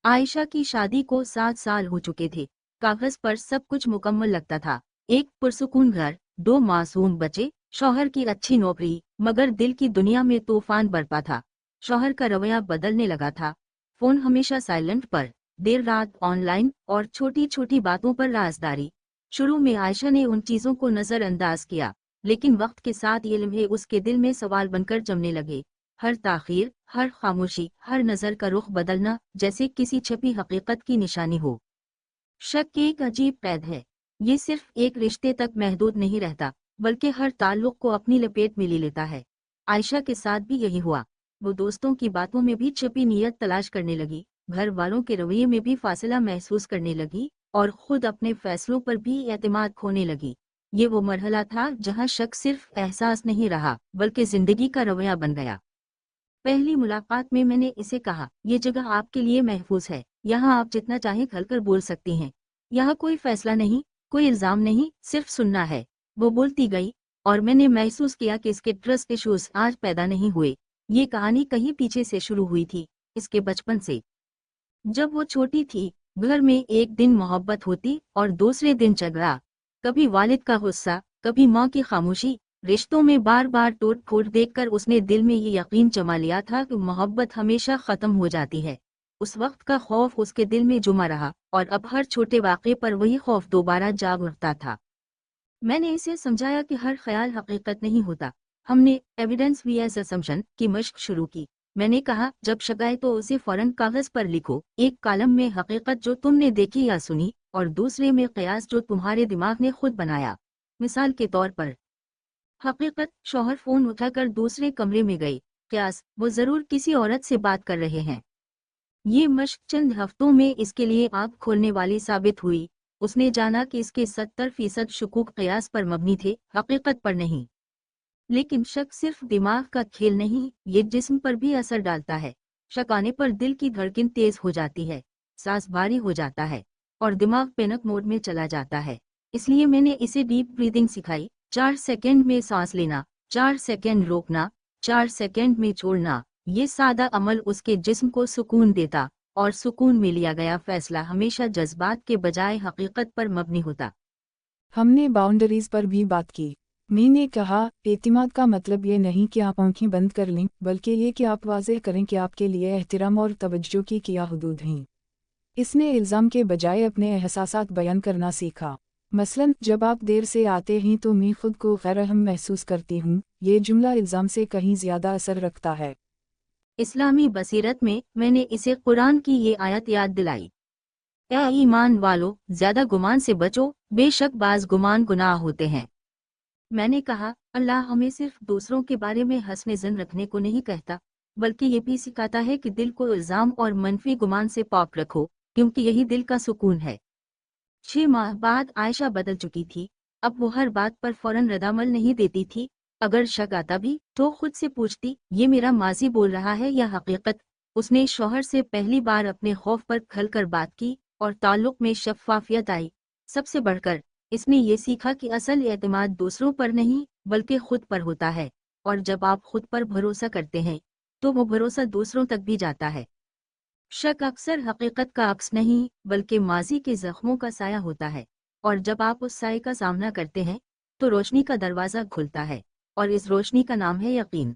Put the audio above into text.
आयशा की शादी को 7 साल हो चुके थे। कागज पर सब कुछ मुकम्मल लगता था। एक पुरसुकून घर, 2 मासूम बच्चे, शौहर की अच्छी नौकरी, मगर दिल की दुनिया में तूफान बरपा था। शौहर का रवैया बदलने लगा था। फोन हमेशा साइलेंट पर, देर रात ऑनलाइन और छोटी छोटी बातों पर राजदारी। शुरू में आयशा ने उन चीजों को नजरअंदाज किया, लेकिन वक्त के साथ ये लम्हे उसके दिल में सवाल बनकर जमने लगे। हर ताखीर, हर खामोशी, हर नजर का रुख बदलना जैसे किसी छपी हकीकत की निशानी हो। शक एक अजीब कैद है। ये सिर्फ एक रिश्ते तक महदूद नहीं रहता, बल्कि हर ताल्लुक को अपनी लपेट में ले लेता है। आयशा के साथ भी यही हुआ। वो दोस्तों की बातों में भी छुपी नीयत तलाश करने लगी, घर वालों के रवैये में भी फासला महसूस करने लगी, और खुद अपने फैसलों पर भी एतमाद खोने लगी। ये वो मरहला था जहाँ शक सिर्फ एहसास नहीं रहा, बल्कि जिंदगी का रवैया बन गया। पहली मुलाकात में मैंने इसे कहा, ये जगह आपके लिए महफूज है, यहाँ आप जितना चाहें खुलकर बोल सकती हैं। यहाँ कोई फैसला नहीं, कोई इल्जाम नहीं, सिर्फ सुनना है। वो बोलती गई, और मैंने महसूस किया कि इसके ट्रस्ट इश्यूज आज पैदा नहीं हुए। ये कहानी कहीं पीछे से शुरू हुई थी, इसके बचपन से। जब वो छोटी थी, घर में एक दिन मोहब्बत होती और दूसरे दिन झगड़ा। कभी वालिद का गुस्सा, कभी माँ की खामोशी। रिश्तों में बार बार टूट फूट देखकर उसने दिल में ये यकीन जमा लिया था कि मोहब्बत हमेशा खत्म हो जाती है। उस वक्त का खौफ उसके दिल में जुमा रहा, और अब हर छोटे वाक़े पर वही खौफ दोबारा जाग उठता था। मैंने इसे समझाया कि हर ख्याल हकीकत नहीं होता। हमने एविडेंस वीएस असम्पशन की मशक शुरू की। मैंने कहा, जब शक आए तो उसे फौरन कागज पर लिखो, एक कॉलम में हकीकत जो तुमने देखी या सुनी, और दूसरे में कयास जो तुम्हारे दिमाग ने खुद बनाया। मिसाल के तौर पर, हकीकत, शौहर फोन उठाकर दूसरे कमरे में गए। कयास, वो जरूर किसी औरत से बात कर रहे हैं। ये मशक चंद हफ्तों में इसके लिए आँख खोलने वाली साबित हुई। उसने जाना कि इसके 70% शुकूक कयास पर मबनी थे, हकीकत पर नहीं। लेकिन शक सिर्फ दिमाग का खेल नहीं, ये जिस्म पर भी असर डालता है। शक आने पर दिल की धड़कन तेज हो जाती है, सांस भारी हो जाता है, और दिमाग पैनिक मोड में चला जाता है। इसलिए मैंने इसे डीप ब्रीदिंग सिखाई। 4 सेकंड में सांस लेना, 4 सेकंड रोकना, 4 सेकंड में छोड़ना। ये सादा अमल उसके जिस्म को सुकून देता, और सुकून में लिया गया फैसला हमेशा जज्बात के बजाय हकीकत पर मबनी होता। हमने बाउंड्रीज पर भी बात की। मैंने कहा, एतिमाद का मतलब ये नहीं कि आप आंखें बंद कर लें, बल्कि ये कि आप वाज़ेह करें कि आपके लिए एहतराम और तवज्जो की क्या हुदूद हैं। इसने इल्ज़ाम के बजाय अपने एहसासात बयान करना सीखा। मसलन, जब आप देर से आते हैं तो मैं खुद को गैर अहम महसूस करती हूँ। ये जुमला इल्ज़ाम से कहीं ज़्यादा असर रखता है। इस्लामी बसीरत में मैंने इसे कुरान की ये आयत याद दिलाई, या ईमान वालों, ज्यादा गुमान से बचो, बेशक बाज गुमान गुनाह होते हैं। मैंने कहा, अल्लाह हमें सिर्फ दूसरों के बारे में हस्न ज़न रखने को नहीं कहता, बल्कि ये भी सिखाता है कि दिल को इल्ज़ाम और मनफी गुमान से पाक रखो, क्योंकि यही दिल का सुकून है। 6 माह बाद आयशा बदल चुकी थी। अब वो हर बात पर फौरन रद्दअमल नहीं देती थी। अगर शक आता भी तो खुद से पूछती, ये मेरा माजी बोल रहा है या हकीकत। उसने शौहर से पहली बार अपने खौफ पर खुलकर बात की, और ताल्लुक में शफ़ाफ़ियत आई। सबसे बढ़कर इसने ये सीखा कि असल एतमाद दूसरों पर नहीं, बल्कि खुद पर होता है, और जब आप खुद पर भरोसा करते हैं तो वो भरोसा दूसरों तक भी जाता है। शक अक्सर हकीकत का अक्स नहीं, बल्कि माजी के जख्मों का साया होता है, और जब आप उस साये का सामना करते हैं तो रोशनी का दरवाज़ा खुलता है, और इस रोशनी का नाम है यकीन।